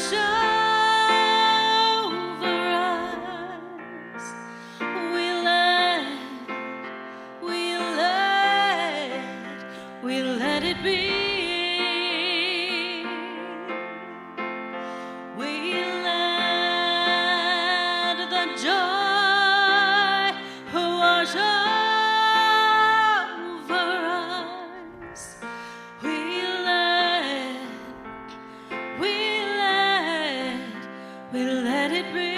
wash over us. We let it be. We let the joy wash over us. We let it be.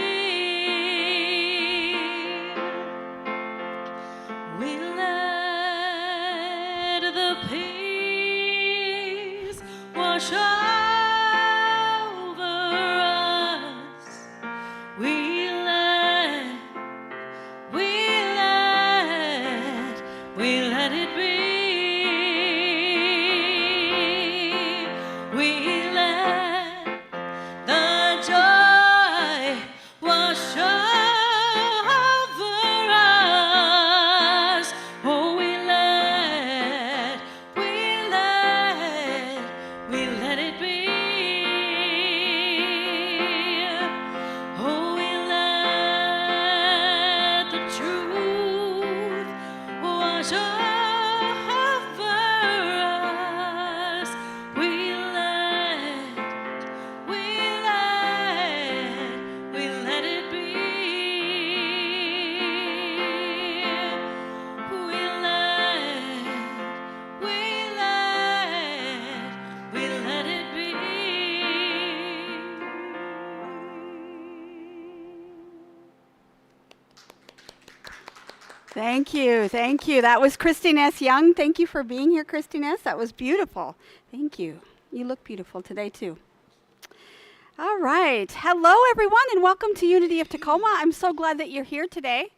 We let the peace wash over us. We let it be. We let the joy wash over us. Oh, we let it be. Oh, we let the truth wash over us. We let it be. We let it be. Thank you. Thank you. That was ChristineEss Young. Thank you for being here, ChristineEss. That was beautiful. Thank you. You look beautiful today, too. All right. Hello, everyone, and welcome to Unity of Tacoma. I'm so glad that you're here today.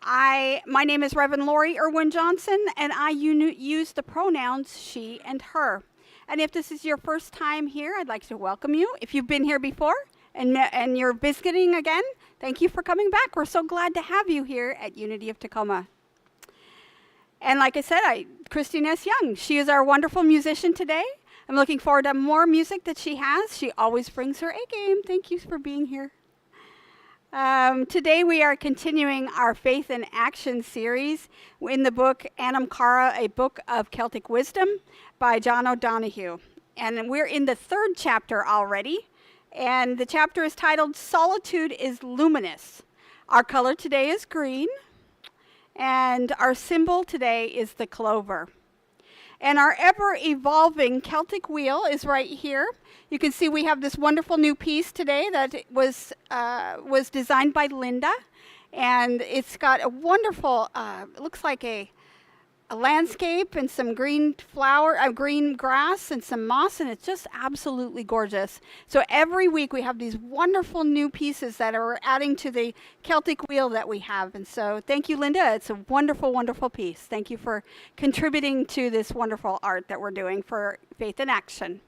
My name is Rev Lori Erwin Johnson, and I use the pronouns she and her. And if this is your first time here, I'd like to welcome you. If you've been here before and you're visiting again, thank you for coming back. We're so glad to have you here at Unity of Tacoma. And like I said, ChristineEss Young, she is our wonderful musician today. I'm looking forward to more music that she has. She always brings her A game. Thank you for being here. Today we are continuing our Faith in Action series in the book Anam Cara, a Book of Celtic Wisdom by John O'Donohue. And we're in the third chapter already. And the chapter is titled Solitude is Luminous. Our color today is green. And our symbol today is the clover. And our ever-evolving Celtic wheel is right here. You can see we have this wonderful new piece today that was designed by Linda. And it's got a wonderful, it looks like a landscape and some green green grass and some moss, and it's just absolutely gorgeous. So every week we have these wonderful new pieces that are adding to the Celtic wheel that we have. And so thank you, Linda. It's a wonderful, wonderful piece. Thank you for contributing to this wonderful art that we're doing for Faith in Action.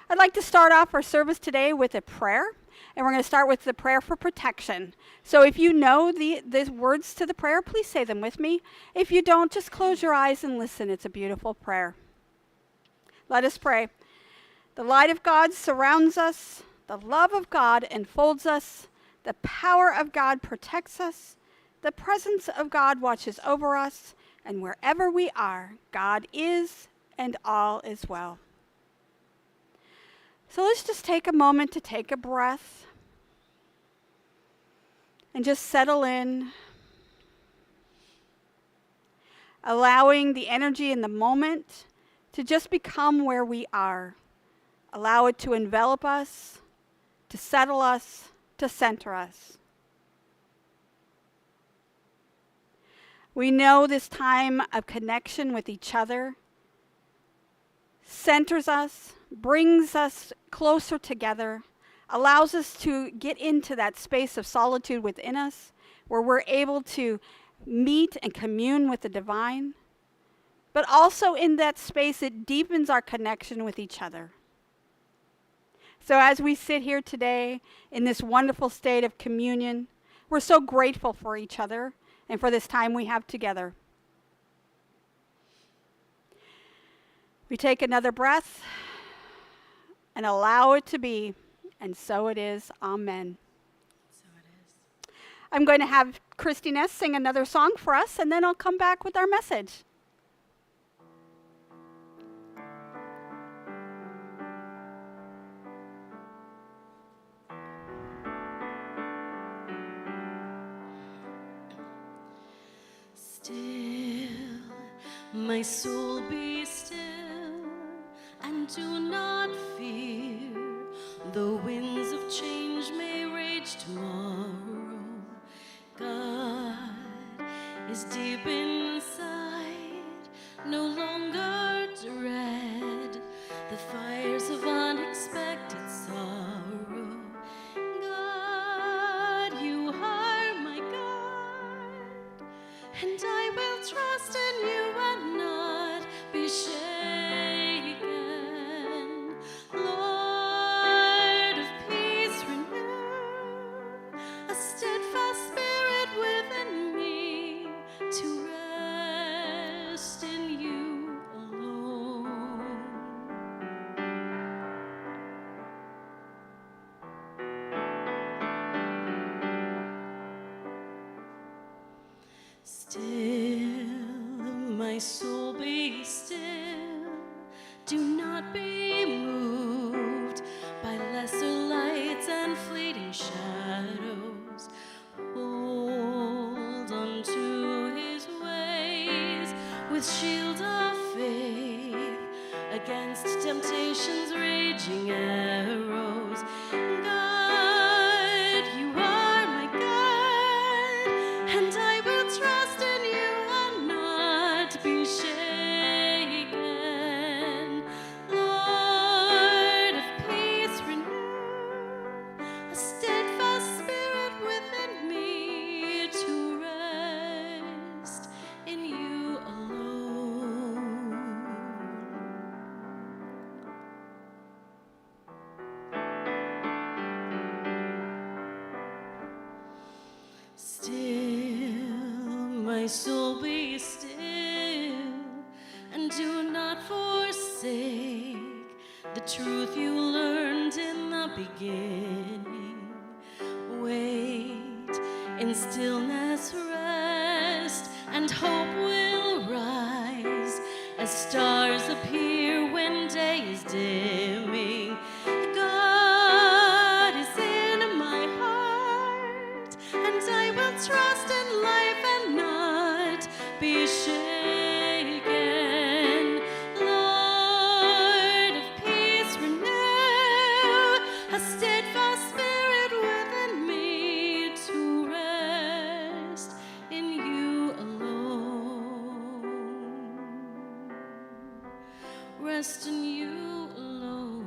I'd like to start off our service today with a prayer. And we're going to start with the prayer for protection. So if you know the words to the prayer, please say them with me. If you don't, just close your eyes and listen. It's a beautiful prayer. Let us pray. The light of God surrounds us. The love of God enfolds us. The power of God protects us. The presence of God watches over us. And wherever we are, God is, and all is well. So let's just take a moment to take a breath and just settle in, allowing the energy in the moment to just become where we are. Allow it to envelop us, to settle us, to center us. We know this time of connection with each other centers us, brings us closer together, allows us to get into that space of solitude within us, where we're able to meet and commune with the divine. But also in that space, it deepens our connection with each other. So as we sit here today in this wonderful state of communion, we're so grateful for each other and for this time we have together. We take another breath and allow it to be And so it is. Amen. So it is. I'm going to have ChristineEss sing another song for us, and then I'll come back with our message. Still, my soul be still, and do not fear. The winds of change may rage tomorrow. God is deep inside, no longer dread the fires of unexpected sorrow. God, you are my God, and I will trust in you and not be shaken. Lord of peace, renew a steadfast spirit within me to rest in you alone. Still, my soul be still. Do not be moved by lesser lights and fleeting shadows. Hold on to his ways with shield of faith against temptation's raging arrows. God, you are my God, and I will trust in you and not be shaken. Lord of peace, renew a steadfast spirit within me to rest in you alone. Still, my soul be still, and do not forsake the truth you learned in the beginning. Wait in stillness, rest, and hope will rise as stars appear when day is dimming. God is in my heart, and I will trust in life and not be shaken. Lord of peace, renew a steadfast spirit within me to rest in you alone. Rest in you alone.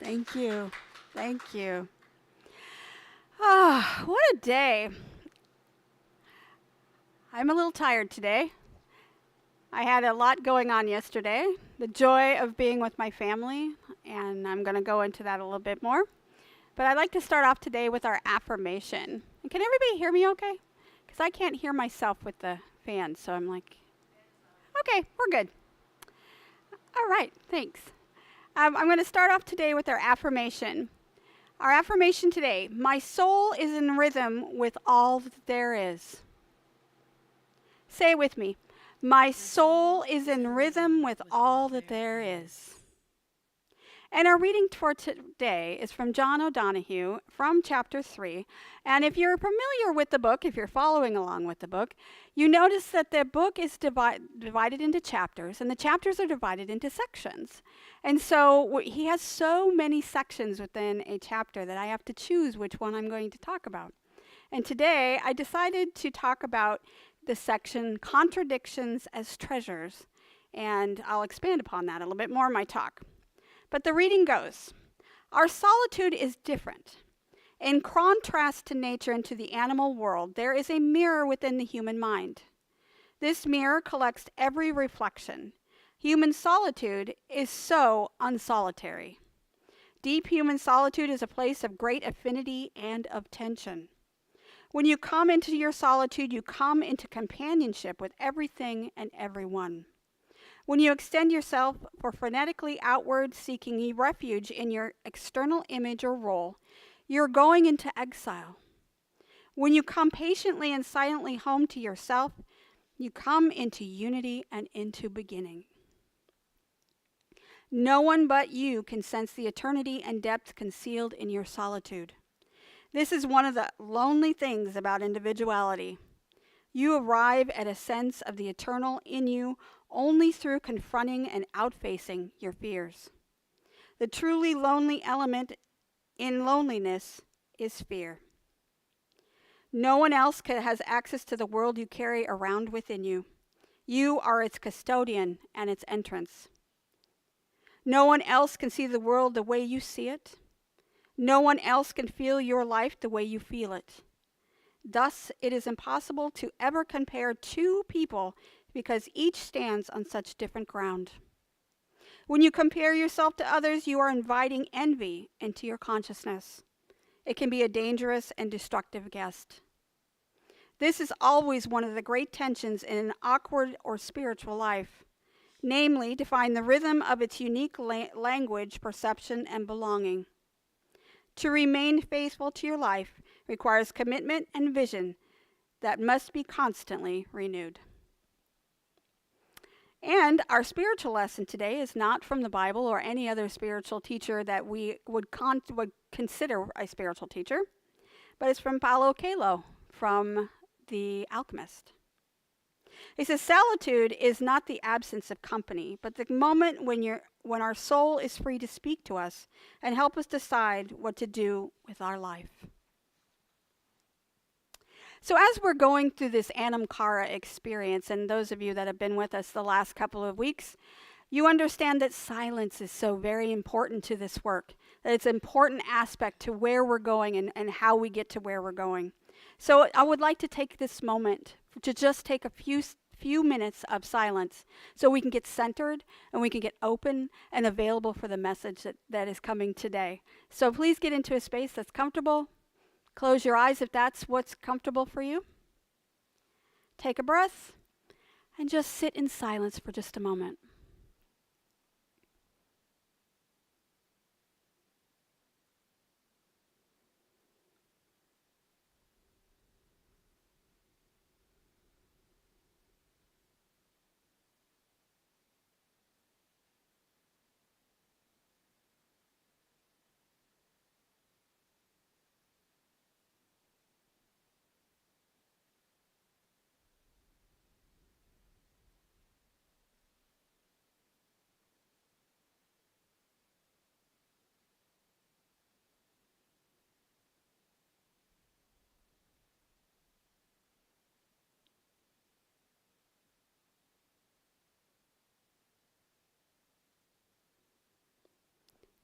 Thank you. Thank you. Ah, what a day. I'm a little tired today. I had a lot going on yesterday. The joy of being with my family, and I'm going to go into that a little bit more. But I'd like to start off today with our affirmation. And can everybody hear me okay? Because I can't hear myself with the fan, so I'm like, okay, we're good. All right, thanks. I'm going to start off today with our affirmation. Our affirmation today: my soul is in rhythm with all that there is. Say it with me. My soul is in rhythm with all that there is. And our reading for today is from John O'Donohue from chapter 3. And if you're familiar with the book, if you're following along with the book, you notice that the book is divided into chapters, and the chapters are divided into sections. And so he has so many sections within a chapter that I have to choose which one I'm going to talk about. And today I decided to talk about the section Contradictions as Treasures, and I'll expand upon that a little bit more in my talk. But the reading goes, our solitude is different. In contrast to nature and to the animal world, there is a mirror within the human mind. This mirror collects every reflection. Human solitude is so unsolitary. Deep human solitude is a place of great affinity and of tension. When you come into your solitude, you come into companionship with everything and everyone. When you extend yourself for frenetically outward, seeking refuge in your external image or role, you're going into exile. When you come patiently and silently home to yourself, you come into unity and into beginning. No one but you can sense the eternity and depth concealed in your solitude. This is one of the lonely things about individuality. You arrive at a sense of the eternal in you only through confronting and outfacing your fears. The truly lonely element in loneliness is fear. No one else has access to the world you carry around within you. You are its custodian and its entrance. No one else can see the world the way you see it. No one else can feel your life the way you feel it. Thus, it is impossible to ever compare two people because each stands on such different ground. When you compare yourself to others, you are inviting envy into your consciousness. It can be a dangerous and destructive guest. This is always one of the great tensions in an awkward or spiritual life, namely, to find the rhythm of its unique language, perception, and belonging. To remain faithful to your life requires commitment and vision that must be constantly renewed. And our spiritual lesson today is not from the Bible or any other spiritual teacher that we would consider a spiritual teacher, but it's from Paulo Coelho, from The Alchemist. He says, solitude is not the absence of company, but the moment when our soul is free to speak to us and help us decide what to do with our life. So as we're going through this Anam Cara experience, and those of you that have been with us the last couple of weeks, you understand that silence is so very important to this work, that it's an important aspect to where we're going and how we get to where we're going. So I would like to take this moment to just take a few minutes of silence so we can get centered and we can get open and available for the message that is coming today. So please get into a space that's comfortable. Close your eyes if that's what's comfortable for you. Take a breath and just sit in silence for just a moment.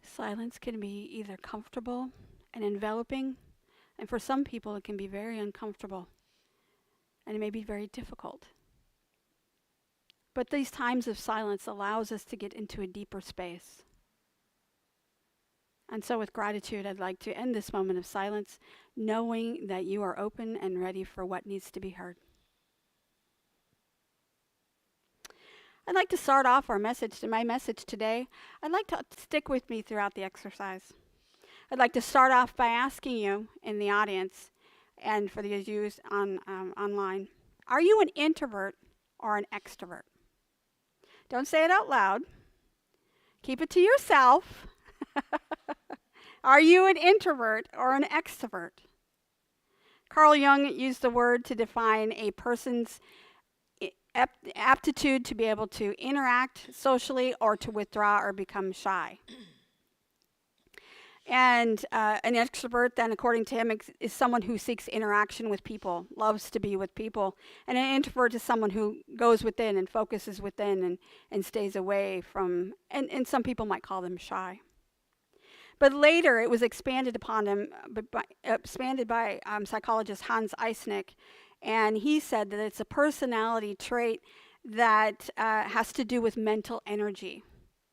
Silence can be either comfortable and enveloping, and for some people it can be very uncomfortable, and it may be very difficult. But these times of silence allows us to get into a deeper space. And so with gratitude, I'd like to end this moment of silence, knowing that you are open and ready for what needs to be heard. I'd like to start off my message today. I'd like to stick with me throughout the exercise. I'd like to start off by asking you in the audience, and for the users online, are you an introvert or an extrovert? Don't say it out loud. Keep it to yourself. Are you an introvert or an extrovert? Carl Jung used the word to define a person's aptitude to be able to interact socially or to withdraw or become shy. And an extrovert, then, according to him, is someone who seeks interaction with people, loves to be with people. And an introvert is someone who goes within and focuses within and stays away from, and some people might call them shy. But later it was expanded upon him, expanded by psychologist Hans Eisnick, and he said that it's a personality trait that has to do with mental energy.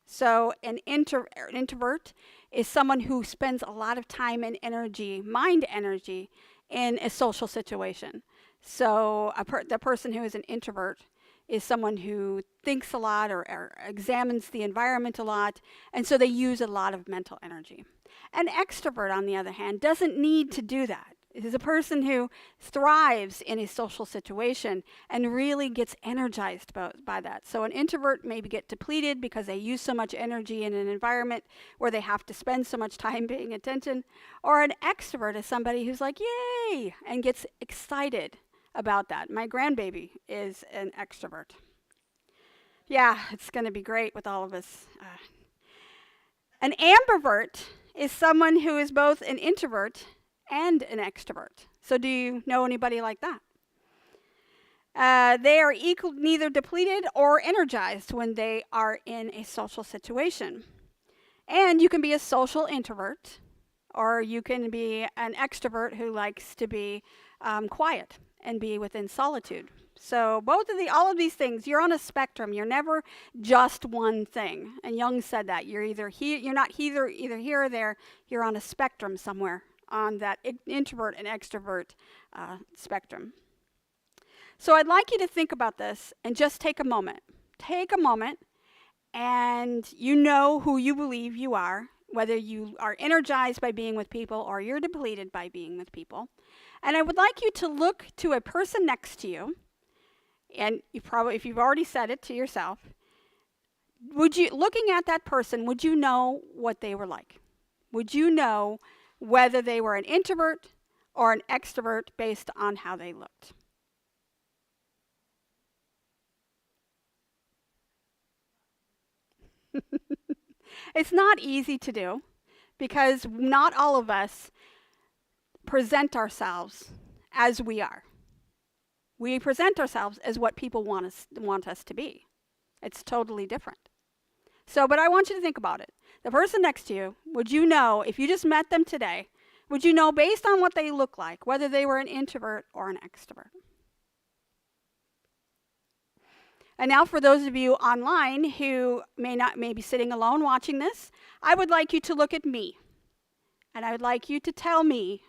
So an introvert is someone who spends a lot of time and energy, mind energy, in a social situation. So the person who is an introvert is someone who thinks a lot or examines the environment a lot, and so they use a lot of mental energy. An extrovert, on the other hand, doesn't need to do that. It is a person who thrives in a social situation and really gets energized by that. So an introvert maybe get depleted because they use so much energy in an environment where they have to spend so much time paying attention. Or an extrovert is somebody who's like, yay, and gets excited about that. My grandbaby is an extrovert. Yeah, it's going to be great with all of us. An ambivert is someone who is both an introvert and an extrovert. So do you know anybody like that? They are neither depleted or energized when they are in a social situation. And you can be a social introvert, or you can be an extrovert who likes to be quiet and be within solitude. So all of these things, you're on a spectrum. You're never just one thing. And Jung said that you're not either here or there. You're on a spectrum somewhere on that introvert and extrovert spectrum. So I'd like you to think about this and just take a moment. Take a moment, and you know who you believe you are, whether you are energized by being with people or you're depleted by being with people. And I would like you to look to a person next to you, and if you've already said it to yourself, looking at that person, would you know what they were like? Would you know whether they were an introvert or an extrovert based on how they looked? It's not easy to do because not all of us present ourselves as we are. We present ourselves as what people want us to be. It's totally different. But I want you to think about it. The person next to you, would you know, if you just met them today, would you know based on what they look like, whether they were an introvert or an extrovert? And now for those of you online who may be sitting alone watching this, I would like you to look at me. And I would like you to tell me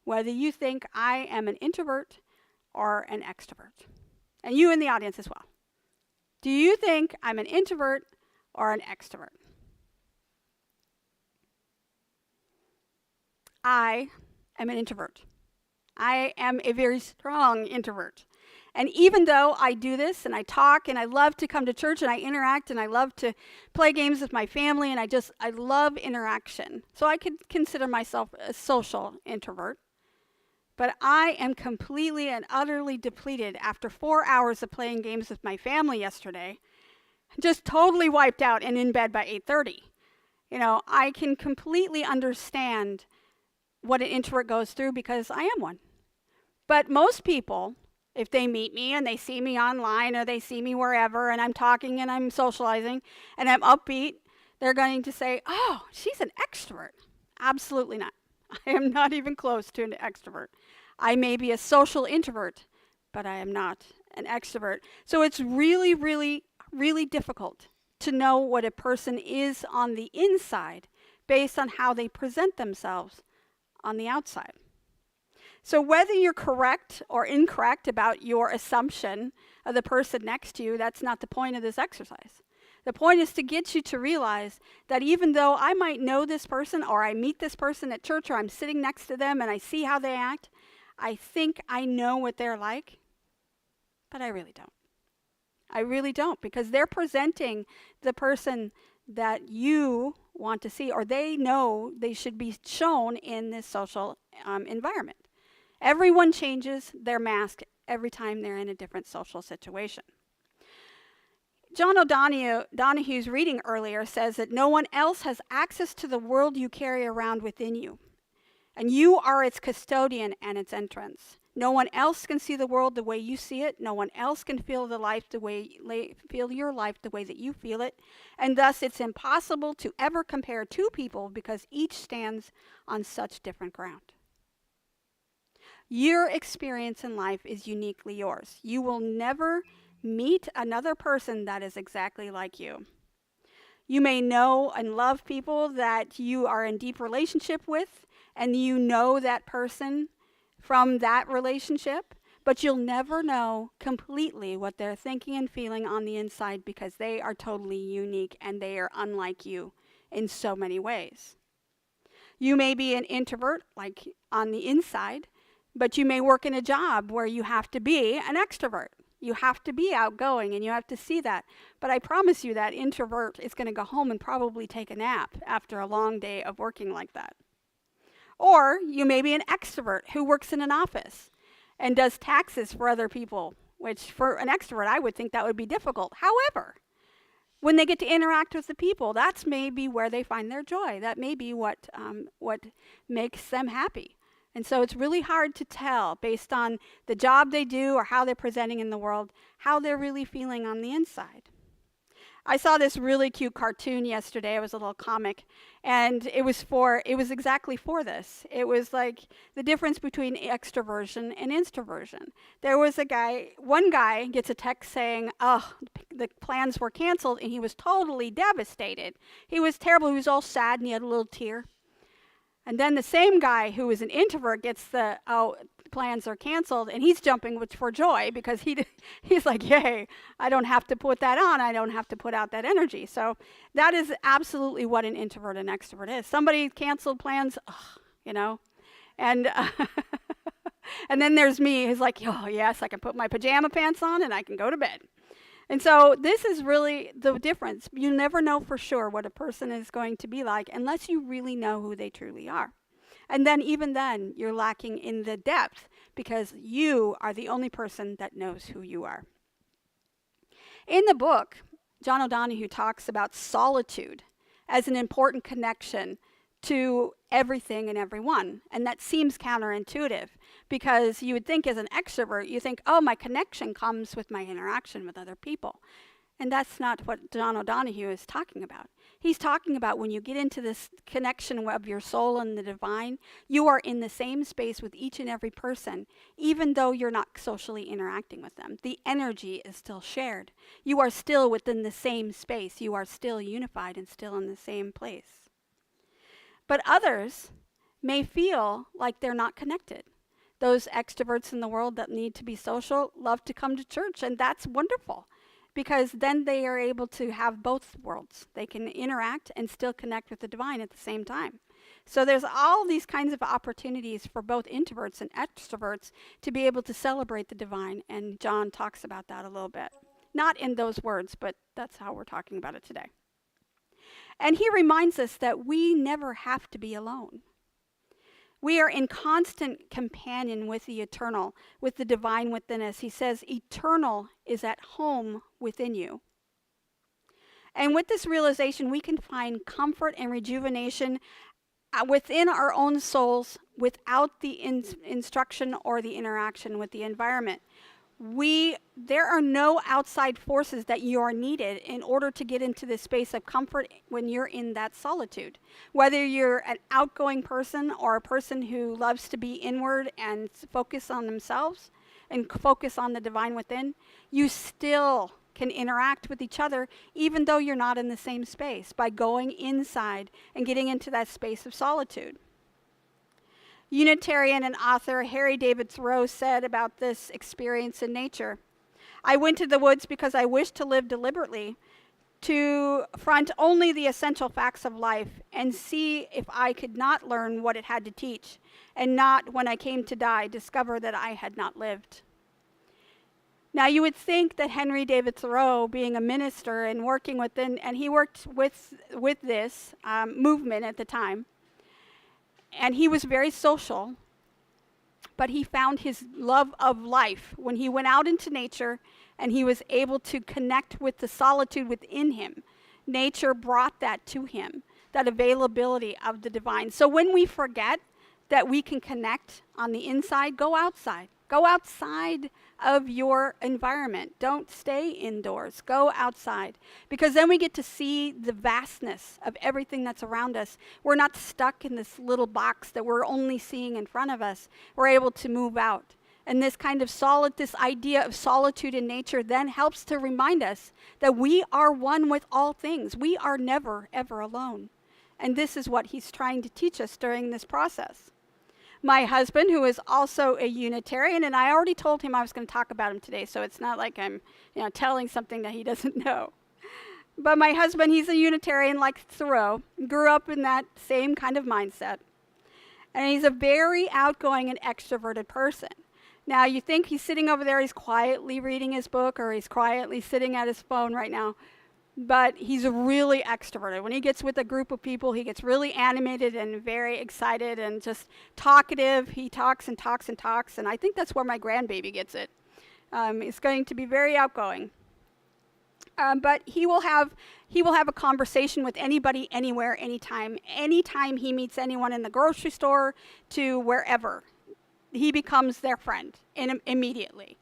whether you think I am an introvert or an extrovert. And you in the audience as well. Do you think I'm an introvert or an extrovert? I am an introvert. I am a very strong introvert. And even though I do this and I talk and I love to come to church and I interact and I love to play games with my family and I love interaction. So I could consider myself a social introvert. But I am completely and utterly depleted after 4 hours of playing games with my family yesterday. Just totally wiped out and in bed by 8:30. I can completely understand what an introvert goes through because I am one. But most people, if they meet me and they see me online or they see me wherever and I'm talking and I'm socializing and I'm upbeat, they're going to say, oh, she's an extrovert. Absolutely not. I am not even close to an extrovert. I may be a social introvert, but I am not an extrovert. So it's really, really, really difficult to know what a person is on the inside based on how they present themselves on the outside. So whether you're correct or incorrect about your assumption of the person next to you, that's not the point of this exercise. The point is to get you to realize that even though I might know this person or I meet this person at church or I'm sitting next to them and I see how they act, I think I know what they're like, but I really don't. I really don't, because they're presenting the person that you want to see, or they know they should be shown in this social environment. Everyone changes their mask every time they're in a different social situation. John O'Donohue's reading earlier says that no one else has access to the world you carry around within you, and you are its custodian and its entrance. No one else can see the world the way you see it. No one else can feel your life the way that you feel it. And thus it's impossible to ever compare two people because each stands on such different ground. Your experience in life is uniquely yours. You will never meet another person that is exactly like you. You may know and love people that you are in deep relationship with, and you know that person from that relationship, but you'll never know completely what they're thinking and feeling on the inside because they are totally unique and they are unlike you in so many ways. You may be an introvert, like on the inside, but you may work in a job where you have to be an extrovert. You have to be outgoing and you have to see that. But I promise you that introvert is going to go home and probably take a nap after a long day of working like that. Or you may be an extrovert who works in an office and does taxes for other people, which for an extrovert, I would think that would be difficult. However, when they get to interact with the people, that's maybe where they find their joy. That may be what makes them happy. And so it's really hard to tell based on the job they do or how they're presenting in the world, how they're really feeling on the inside. I saw this really cute cartoon yesterday. It was a little comic, and it was exactly for this. It was like the difference between extroversion and introversion. There was one guy gets a text saying, oh, the plans were canceled, and he was totally devastated. He was terrible. He was all sad, and he had a little tear. And then the same guy who was an introvert gets the, oh, plans are canceled, and he's jumping for joy because he's like, yay, I don't have to put that on. I don't have to put out that energy. So that is absolutely what an introvert and extrovert is. Somebody canceled plans, and and then there's me who's like, oh, yes, I can put my pajama pants on and I can go to bed. And so this is really the difference. You never know for sure what a person is going to be like unless you really know who they truly are. And then even then, you're lacking in the depth because you are the only person that knows who you are. In the book, John O'Donohue talks about solitude as an important connection to everything and everyone. And that seems counterintuitive because you would think as an extrovert, you think, oh, my connection comes with my interaction with other people. And that's not what John O'Donohue is talking about. He's talking about when you get into this connection of your soul and the divine, you are in the same space with each and every person, even though you're not socially interacting with them. The energy is still shared. You are still within the same space. You are still unified and still in the same place. But others may feel like they're not connected. Those extroverts in the world that need to be social love to come to church, and that's wonderful because then they are able to have both worlds. They can interact and still connect with the divine at the same time. So there's all these kinds of opportunities for both introverts and extroverts to be able to celebrate the divine, and John talks about that a little bit. Not in those words, but that's how we're talking about it today. And he reminds us that we never have to be alone. We are in constant companion with the eternal, with the divine within us. He says, eternal is at home within you. And with this realization, we can find comfort and rejuvenation within our own souls without the instruction or the interaction with the environment. There are no outside forces that you are needed in order to get into this space of comfort when you're in that solitude. Whether you're an outgoing person or a person who loves to be inward and focus on themselves and focus on the divine within, you still can interact with each other even though you're not in the same space by going inside and getting into that space of solitude. Unitarian and author Harry David Thoreau said about this experience in nature, I went to the woods because I wished to live deliberately, to front only the essential facts of life and see if I could not learn what it had to teach, and not, when I came to die, discover that I had not lived. Now, you would think that Henry David Thoreau, being a minister and working within, and he worked with this movement at the time, and he was very social, but he found his love of life when he went out into nature and he was able to connect with the solitude within him. Nature brought that to him, that availability of the divine. So when we forget that we can connect on the inside, go outside. Go outside of your environment. Don't stay indoors. Go outside. Because then we get to see the vastness of everything that's around us. We're not stuck in this little box that we're only seeing in front of us. We're able to move out. And this kind of this idea of solitude in nature then helps to remind us that we are one with all things. We are never, ever alone. And this is what he's trying to teach us during this process. My husband, who is also a Unitarian, and I already told him I was going to talk about him today, so it's not like I'm telling something that he doesn't know. But my husband, he's a Unitarian like Thoreau, grew up in that same kind of mindset. And he's a very outgoing and extroverted person. Now, you think he's sitting over there, he's quietly reading his book, or he's quietly sitting at his phone right now, but he's really extroverted. When he gets with a group of people, he gets really animated and very excited and just talkative. He talks and talks and talks, and I think that's where my grandbaby gets it. He's going to be very outgoing. But he will have a conversation with anybody, anywhere, anytime he meets anyone in the grocery store to wherever. He becomes their friend immediately.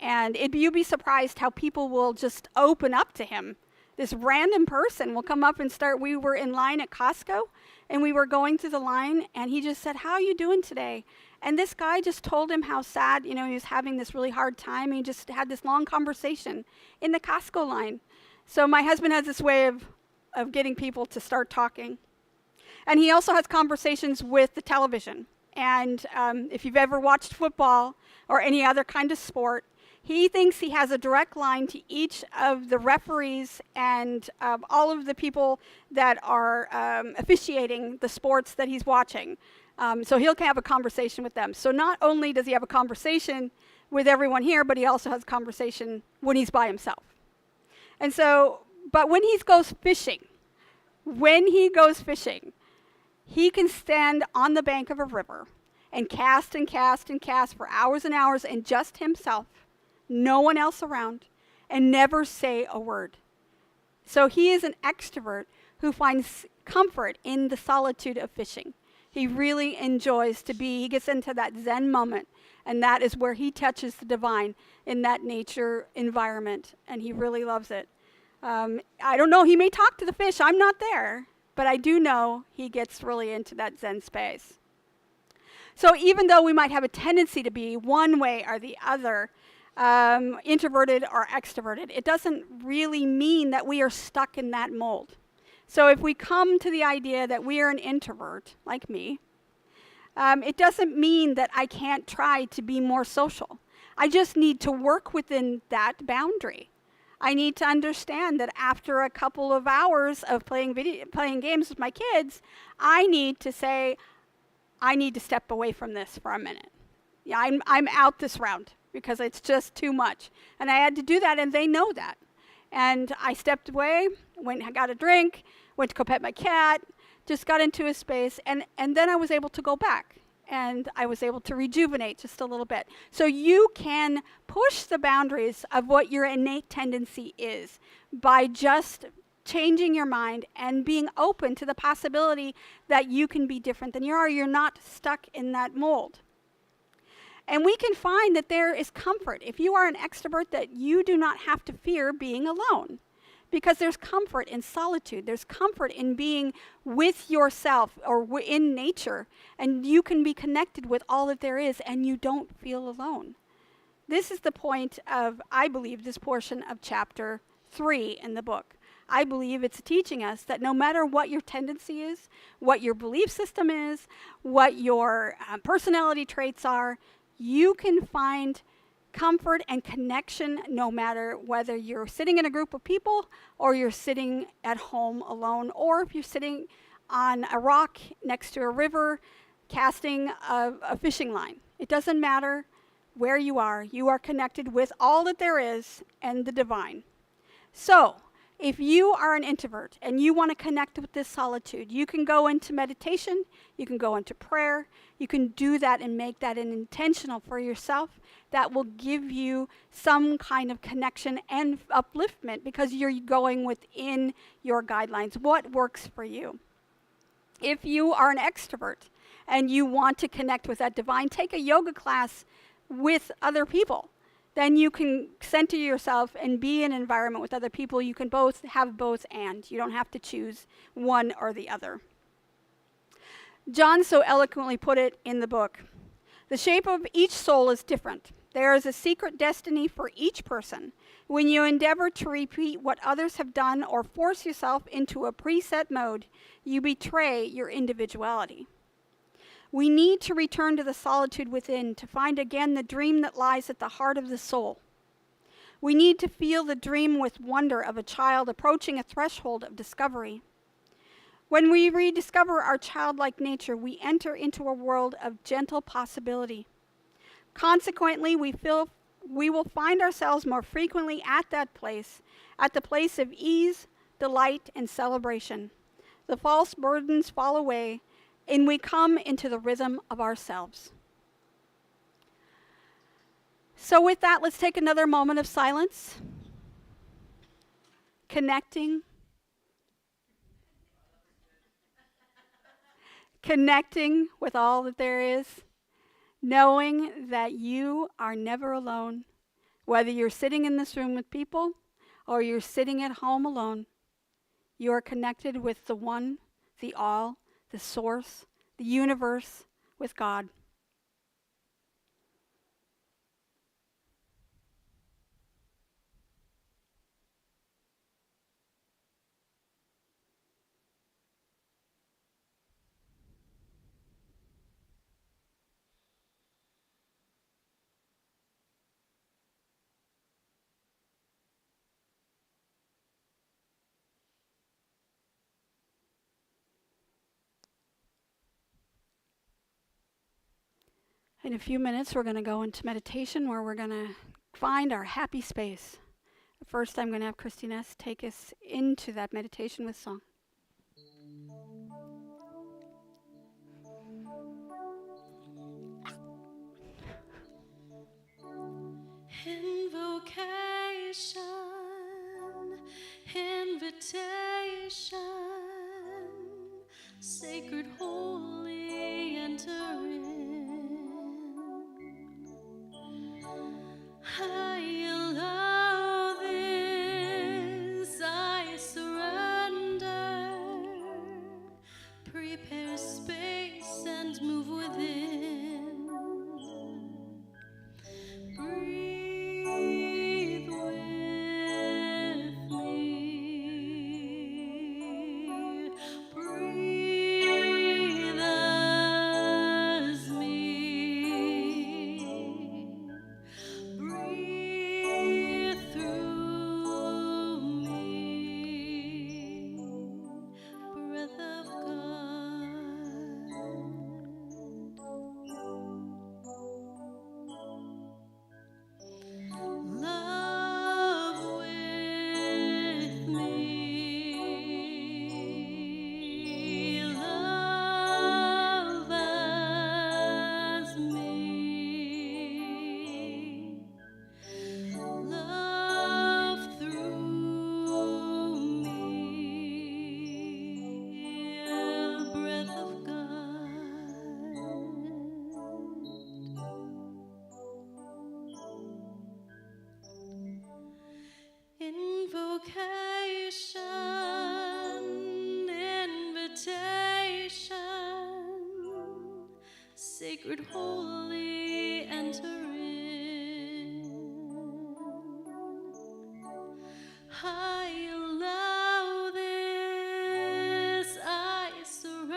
And you'd be surprised how people will just open up to him. This random person will come up and we were in line at Costco, and we were going through the line, and he just said, "How are you doing today?" And this guy just told him how sad, he was having this really hard time. He just had this long conversation in the Costco line. So my husband has this way of getting people to start talking. And he also has conversations with the television. And if you've ever watched football or any other kind of sport, he thinks he has a direct line to each of the referees and all of the people that are officiating the sports that he's watching. So he'll have a conversation with them. So not only does he have a conversation with everyone here, but he also has a conversation when he's by himself. And so, but when he goes fishing, he can stand on the bank of a river and cast and cast and cast for hours and hours and just himself, no one else around, and never say a word. So he is an extrovert who finds comfort in the solitude of fishing. He really enjoys he gets into that Zen moment, and that is where he touches the divine in that nature environment, and he really loves it. I don't know, he may talk to the fish, I'm not there, but I do know he gets really into that Zen space. So even though we might have a tendency to be one way or the other, introverted or extroverted, it doesn't really mean that we are stuck in that mold. So if we come to the idea that we are an introvert, like me, it doesn't mean that I can't try to be more social. I just need to work within that boundary. I need to understand that after a couple of hours of playing games with my kids, I need to say, I need to step away from this for a minute. Yeah, I'm out this round because it's just too much. And I had to do that, and they know that. And I stepped away, went and got a drink, went to go pet my cat, just got into a space, and then I was able to go back. And I was able to rejuvenate just a little bit. So you can push the boundaries of what your innate tendency is by just changing your mind and being open to the possibility that you can be different than you are. You're not stuck in that mold. And we can find that there is comfort. If you are an extrovert, that you do not have to fear being alone. Because there's comfort in solitude. There's comfort in being with yourself or in nature. And you can be connected with all that there is, and you don't feel alone. This is the point of, I believe, this portion of chapter 3 in the book. I believe it's teaching us that no matter what your tendency is, what your belief system is, what your personality traits are, you can find comfort and connection no matter whether you're sitting in a group of people or you're sitting at home alone, or if you're sitting on a rock next to a river casting a fishing line. It doesn't matter where you are connected with all that there is and the divine. So if you are an introvert and you want to connect with this solitude, you can go into meditation, you can go into prayer, you can do that and make that an intentional for yourself. That will give you some kind of connection and upliftment because you're going within your guidelines. What works for you? If you are an extrovert and you want to connect with that divine, take a yoga class with other people. Then you can center yourself and be in an environment with other people. You can have both and. You don't have to choose one or the other. John so eloquently put it in the book The shape of each soul is different. There is a secret destiny for each person. When you endeavor to repeat what others have done or force yourself into a preset mode, you betray your individuality. We need to return to the solitude within to find again the dream that lies at the heart of the soul. We need to feel the dream with wonder of a child approaching a threshold of discovery. When we rediscover our childlike nature, we enter into a world of gentle possibility. Consequently, we will find ourselves more frequently at that place, at the place of ease, delight, and celebration. The false burdens fall away, and we come into the rhythm of ourselves. So with that, let's take another moment of silence, connecting with all that there is, knowing that you are never alone. Whether you're sitting in this room with people or you're sitting at home alone, you are connected with the one, the all, the source, the universe, with God. In a few minutes, we're going to go into meditation where we're going to find our happy space. First, I'm going to have ChristineEss take us into that meditation with song. Invocation, invitation, sacred, holy, enter in. I allow this, I surrender. Prepare space and move within. Breathe with me. Breathe as me. Breathe through me. Breath of Love with me, love as me, love through me, breath of God. Invocation, invitation, sacred, holy, enter in. I allow this, I surrender.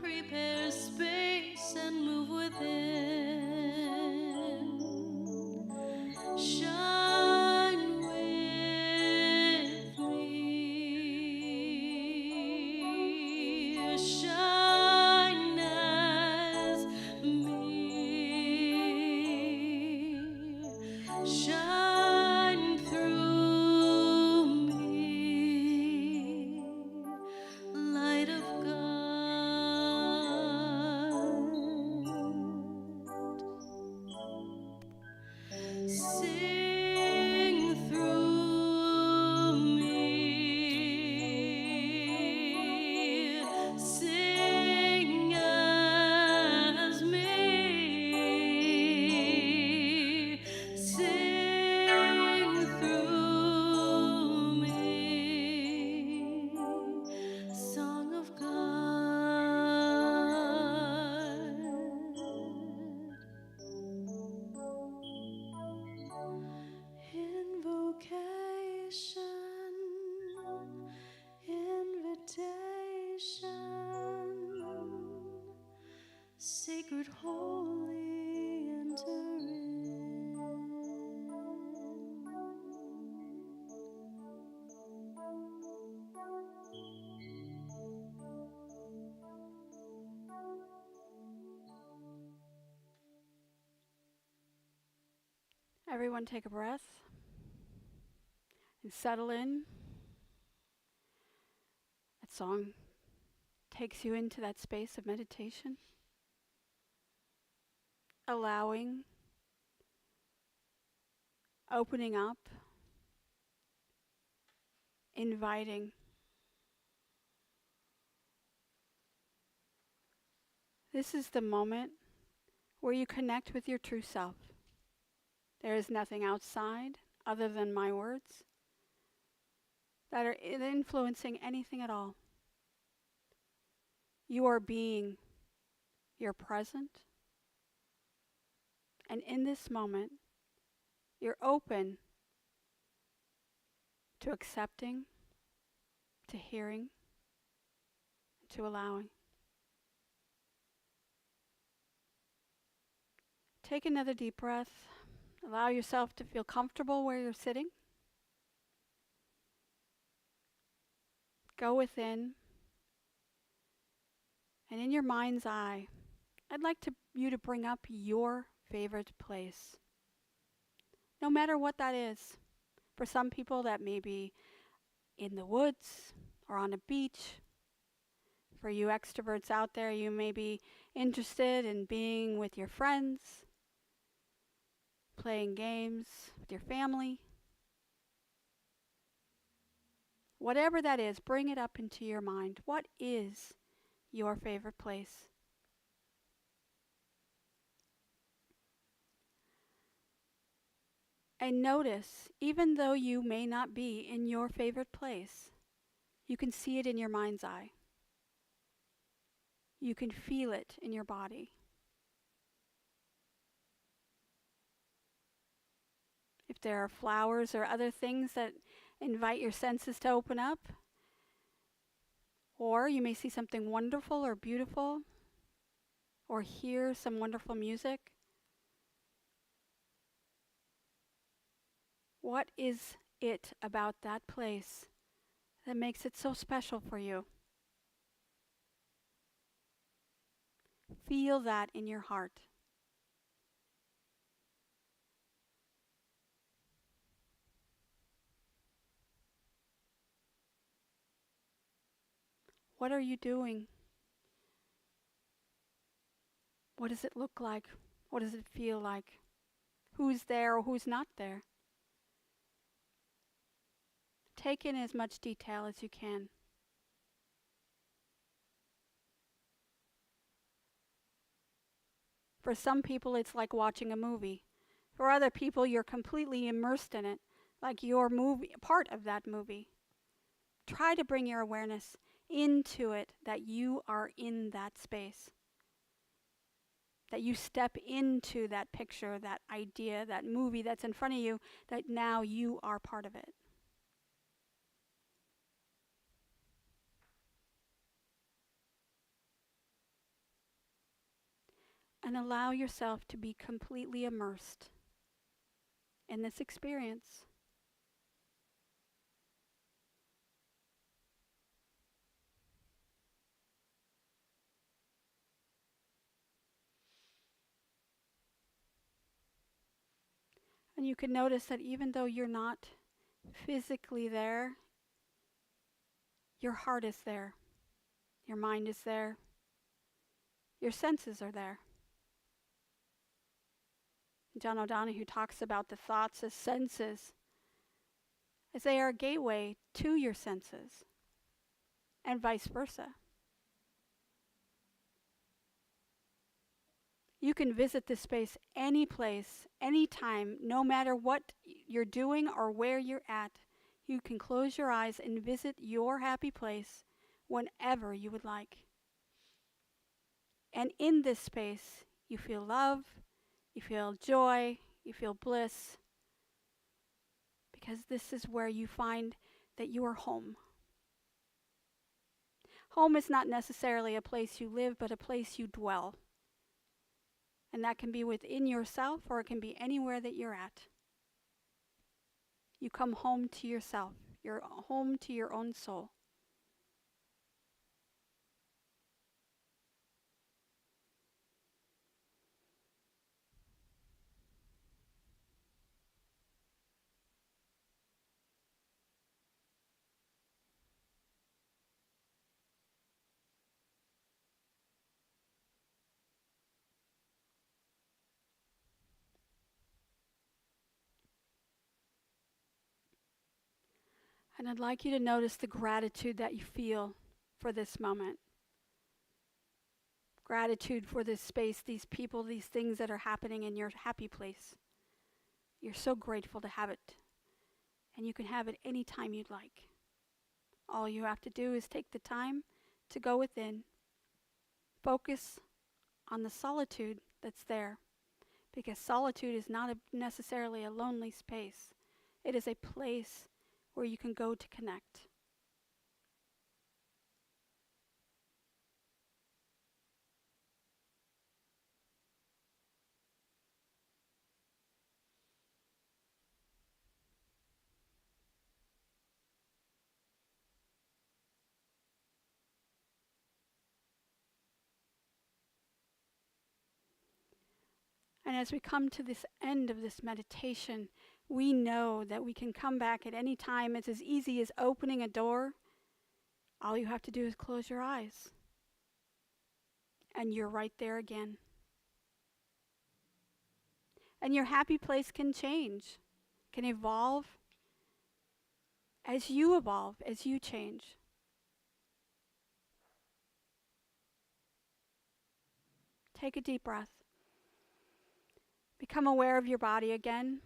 Prepare space and move within. Shine with me, shine as sacred, holy, enter in. Everyone take a breath and settle in. That song takes you into that space of meditation, allowing, opening up, inviting. This is the moment where you connect with your true self. There is nothing outside other than my words that are influencing anything at all. You are being, you're present, and in this moment, you're open to accepting, to hearing, to allowing. Take another deep breath. Allow yourself to feel comfortable where you're sitting. Go within. And in your mind's eye, I'd like you to bring up your favorite place. No matter what that is. For some people, that may be in the woods or on a beach. For you extroverts out there, you may be interested in being with your friends, playing games with your family. Whatever that is, bring it up into your mind. What is your favorite place? And notice, even though you may not be in your favorite place, you can see it in your mind's eye. You can feel it in your body. If there are flowers or other things that invite your senses to open up, or you may see something wonderful or beautiful, or hear some wonderful music. What is it about that place that makes it so special for you? Feel that in your heart. What are you doing? What does it look like? What does it feel like? Who's there or who's not there? Take in as much detail as you can. For some people, it's like watching a movie. For other people, you're completely immersed in it, like you're part of that movie. Try to bring your awareness into it, that you are in that space. That you step into that picture, that idea, that movie that's in front of you, that now you are part of it. And allow yourself to be completely immersed in this experience. And you can notice that even though you're not physically there, your heart is there. Your mind is there. Your senses are there. John O'Donohue talks about the thoughts as senses, as they are a gateway to your senses, and vice versa. You can visit this space any place, anytime, no matter what you're doing or where you're at. You can close your eyes and visit your happy place whenever you would like. And in this space, you feel love, you feel joy, you feel bliss, because this is where you find that you are home. Home is not necessarily a place you live, but a place you dwell. And that can be within yourself, or it can be anywhere that you're at. You come home to yourself. You're home to your own soul. And I'd like you to notice the gratitude that you feel for this moment. Gratitude for this space, these people, these things that are happening in your happy place. You're so grateful to have it. And you can have it any time you'd like. All you have to do is take the time to go within. Focus on the solitude that's there. Because solitude is not necessarily a lonely space. It is a place where you can go to connect. And as we come to this end of this meditation, we know that we can come back at any time. It's as easy as opening a door. All you have to do is close your eyes. And you're right there again. And your happy place can change, can evolve as you change. Take a deep breath. Become aware of your body again.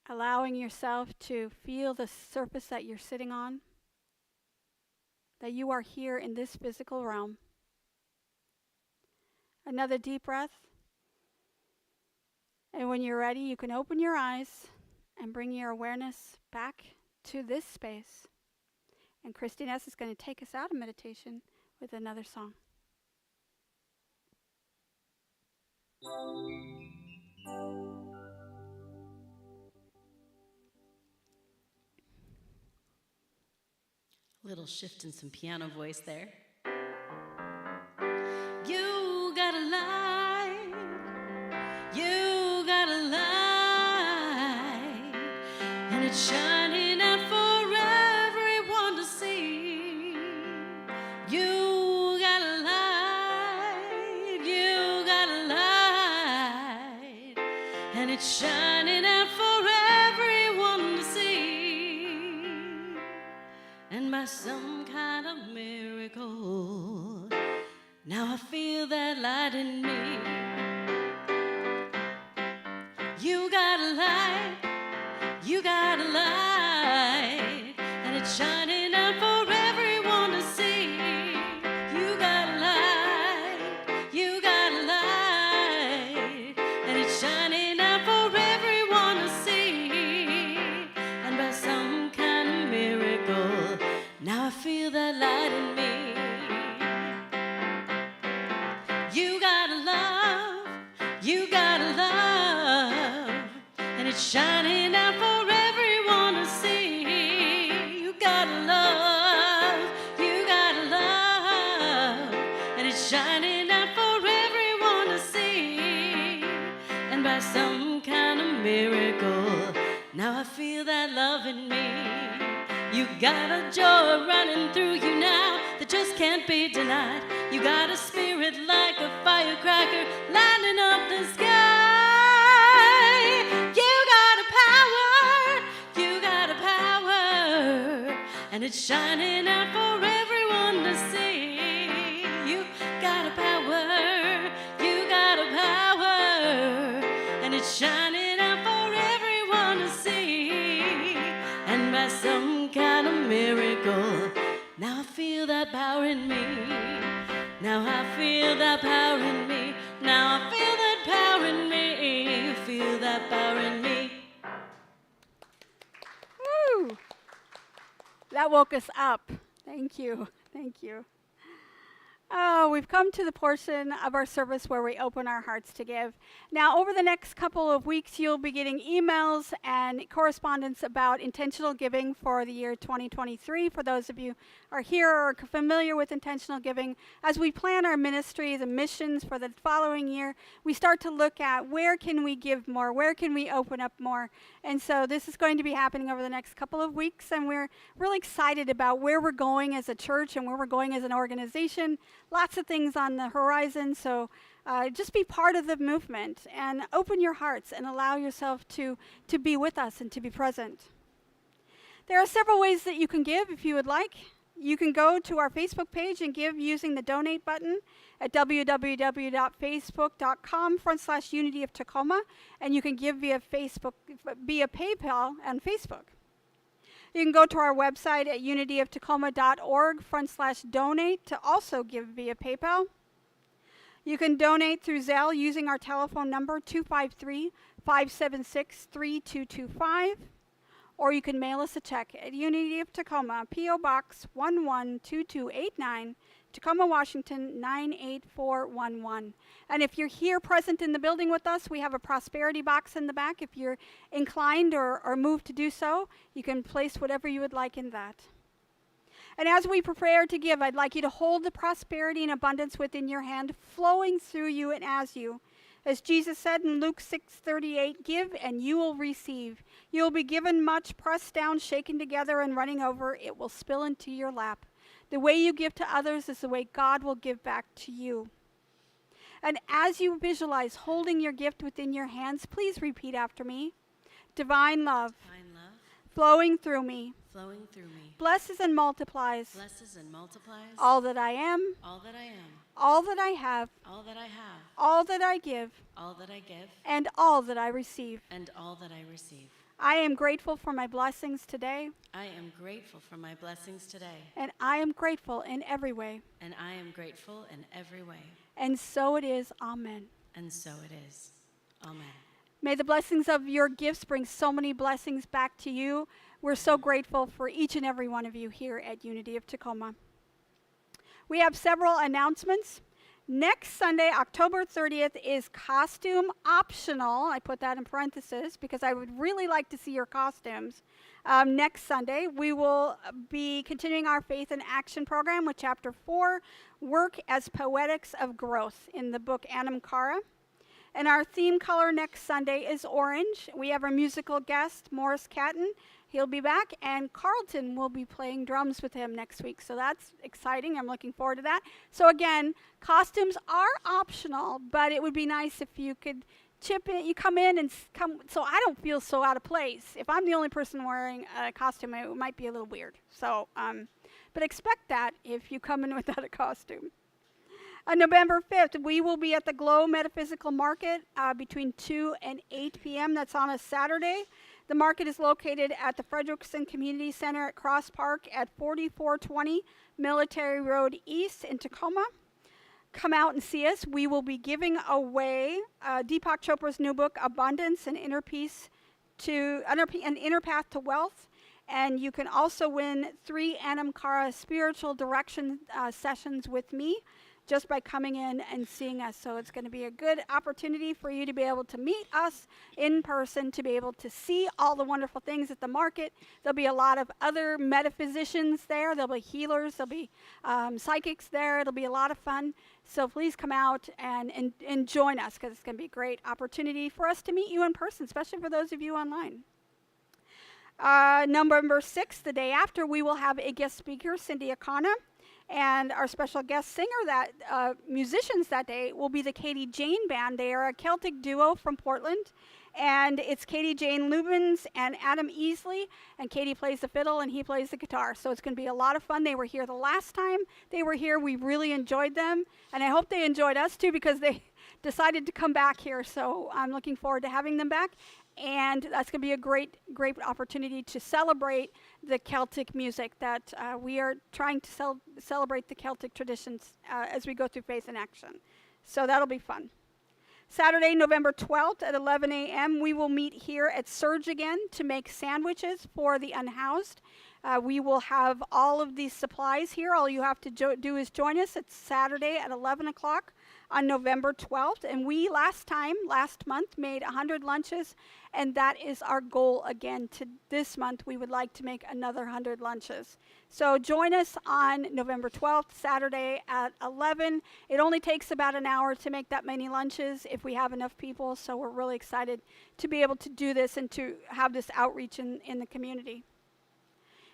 Allowing yourself to feel the surface that you're sitting on. That you are here in this physical realm. Another deep breath. And when you're ready, you can open your eyes and bring your awareness back to this space. And ChristineEss is going to take us out of meditation with another song. Little shift in some piano voice there. You got a light, you got a light, and it's shining out for everyone to see. You got a light, you got a light, and it's shining out for everyone to see. And by some kind of miracle, now I feel that light in me. You got a light, you got a light, and it's shining out for everyone to see. You got a light, you got a light, and it's shining out for everyone to see. And by some kind of miracle, now I feel that light in me. You got a love, you got a love, and it's shining out for everyone to see. You got a love, you got a love, and it's shining out for everyone to see. And by some kind of miracle, now I feel that love in me. You got a joy running through you now that just can't be denied. You got a spirit like a firecracker lighting up the sky. You got a power, and it's shining out for everyone to see. You got a power, and it's shining out for everyone to see. And by some kind of miracle, now I feel that power in me. Now I feel that power in me. Now I feel that power in me. Feel that power in me. Woo! That woke us up. Thank you. Thank you. Oh, we've come to the portion of our service where we open our hearts to give. Now, over the next couple of weeks, you'll be getting emails and correspondence about intentional giving for the year 2023. For those of you who are here or familiar with intentional giving, as we plan our ministry, the missions for the following year, we start to look at where can we give more, where can we open up more. And so this is going to be happening over the next couple of weeks, and we're really excited about where we're going as a church and where we're going as an organization. Lots of things on the horizon, so just be part of the movement and open your hearts and allow yourself to be with us and to be present. There are several ways that you can give if you would like. You can go to our Facebook page and give using the donate button at www.facebook.com/Unity of Tacoma, and you can give via PayPal and Facebook. You can go to our website at unityoftacoma.org/donate to also give via PayPal. You can donate through Zelle using our telephone number 253-576-3225, or you can mail us a check at Unity of Tacoma, P.O. Box 112289, Tacoma, Washington 98411. And if you're here present in the building with us, we have a prosperity box in the back. If you're inclined or moved to do so, you can place whatever you would like in that. And as we prepare to give, I'd like you to hold the prosperity and abundance within your hand, flowing through you and as you. As Jesus said in Luke 6:38, give and you will receive. You will be given much, pressed down, shaken together, and running over. It will spill into your lap. The way you give to others is the way God will give back to you. And as you visualize holding your gift within your hands, please repeat after me. Divine love, flowing through me, blesses and multiplies all that I am, all that I have, all that I give, and all that I receive. I am grateful for my blessings today. And I am grateful in every way. And so it is. Amen. May the blessings of your gifts bring so many blessings back to you. We're so grateful for each and every one of you here at Unity of Tacoma. We have several announcements. Next Sunday, October 30th, is costume optional. I put that in parentheses because I would really like to see your costumes. Next Sunday, we will be continuing our Faith in Action program with Chapter 4, Work as Poetics of Growth in the book Anam Cara. And our theme color next Sunday is orange. We have our musical guest, Morris Catton. He'll be back, and Carlton will be playing drums with him next week. So that's exciting. I'm looking forward to that. So again, costumes are optional, but it would be nice if you could chip in. You come in and come, so I don't feel so out of place. If I'm the only person wearing a costume, it might be a little weird. So, but expect that if you come in without a costume. On November 5th, we will be at the Glow Metaphysical Market between 2 and 8 p.m. That's on a Saturday. The market is located at the Frederickson Community Center at Cross Park at 4420 Military Road East in Tacoma. Come out and see us. We will be giving away Deepak Chopra's new book, Abundance, an Inner Path to Wealth. And you can also win 3 Anam Cara spiritual direction sessions with me just by coming in and seeing us. So it's going to be a good opportunity for you to be able to meet us in person, to be able to see all the wonderful things at the market. There'll be a lot of other metaphysicians there. There'll be healers. There'll be psychics there. It'll be a lot of fun. So please come out and join us, because it's going to be a great opportunity for us to meet you in person, especially for those of you online. November 6th, the day after, we will have a guest speaker, Cindy Akana. And our special guest singer, musicians that day, will be the Katie Jane Band. They are a Celtic duo from Portland. And it's Katie Jane Lubins and Adam Easley. And Katie plays the fiddle and he plays the guitar. So it's going to be a lot of fun. They were here the last time they were here. We really enjoyed them. And I hope they enjoyed us too, because they decided to come back here. So I'm looking forward to having them back. And that's going to be a great, great opportunity to celebrate the Celtic music that we are trying to celebrate the Celtic traditions as we go through Faith in Action. So that'll be fun. Saturday, November 12th at 11 a.m., we will meet here at Surge again to make sandwiches for the unhoused. We will have all of these supplies here. All you have to do is join us. It's Saturday at 11 o'clock on November 12th. And we last month, made 100 lunches. And that is our goal again. This month, we would like to make another 100 lunches. So join us on November 12th, Saturday at 11. It only takes about an hour to make that many lunches if we have enough people. So we're really excited to be able to do this and to have this outreach in the community.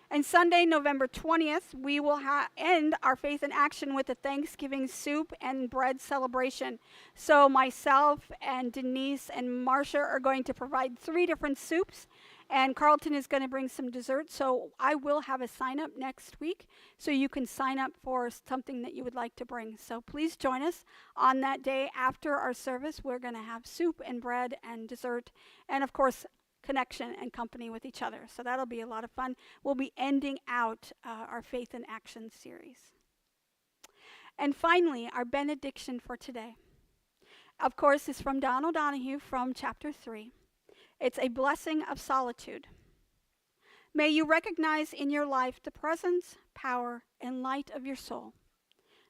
And Sunday, November 20th, we will end our Faith in Action with a Thanksgiving soup and bread celebration. So myself and Denise and Marcia are going to provide 3 different soups, and Carlton is going to bring some dessert. So I will have a sign up next week, so you can sign up for something that you would like to bring. So please join us on that day after our service. We're going to have soup and bread and dessert, and of course, connection and company with each other. So that'll be a lot of fun. We'll be ending out our Faith in Action series. And finally, our benediction for today, of course, is from Don O'Donohue from chapter 3. It's a blessing of solitude. May you recognize in your life the presence, power, and light of your soul.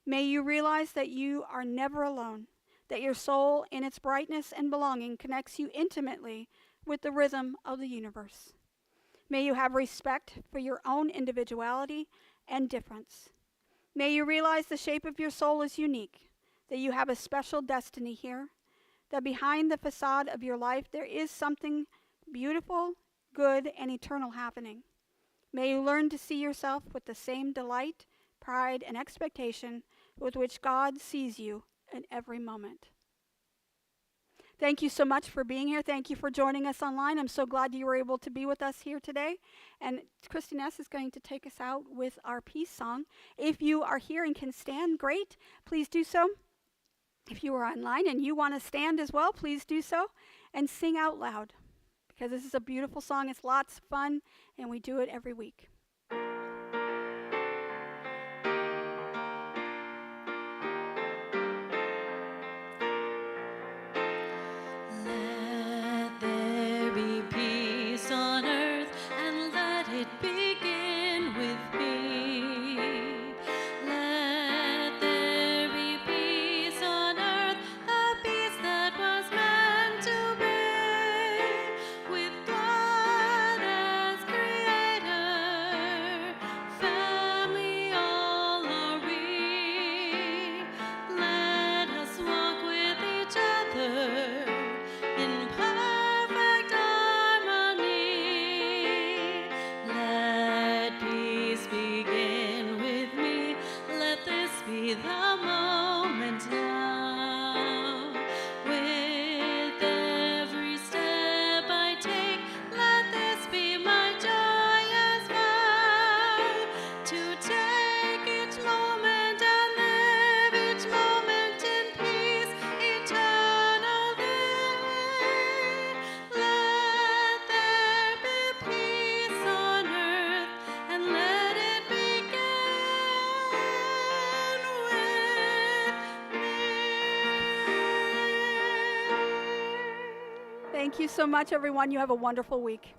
May you realize that you are never alone, that your soul in its brightness and belonging connects you intimately with the rhythm of the universe. May you have respect for your own individuality and difference. May you realize the shape of your soul is unique, that you have a special destiny here, that behind the facade of your life there is something beautiful, good, and eternal happening. May you learn to see yourself with the same delight, pride, and expectation with which God sees you in every moment. Thank you so much for being here. Thank you for joining us online. I'm so glad you were able to be with us here today. And ChristineEss is going to take us out with our peace song. If you are here and can stand, great. Please do so. If you are online and you want to stand as well, please do so. And sing out loud, because this is a beautiful song. It's lots of fun, and we do it every week. Thank you so much, everyone. You have a wonderful week.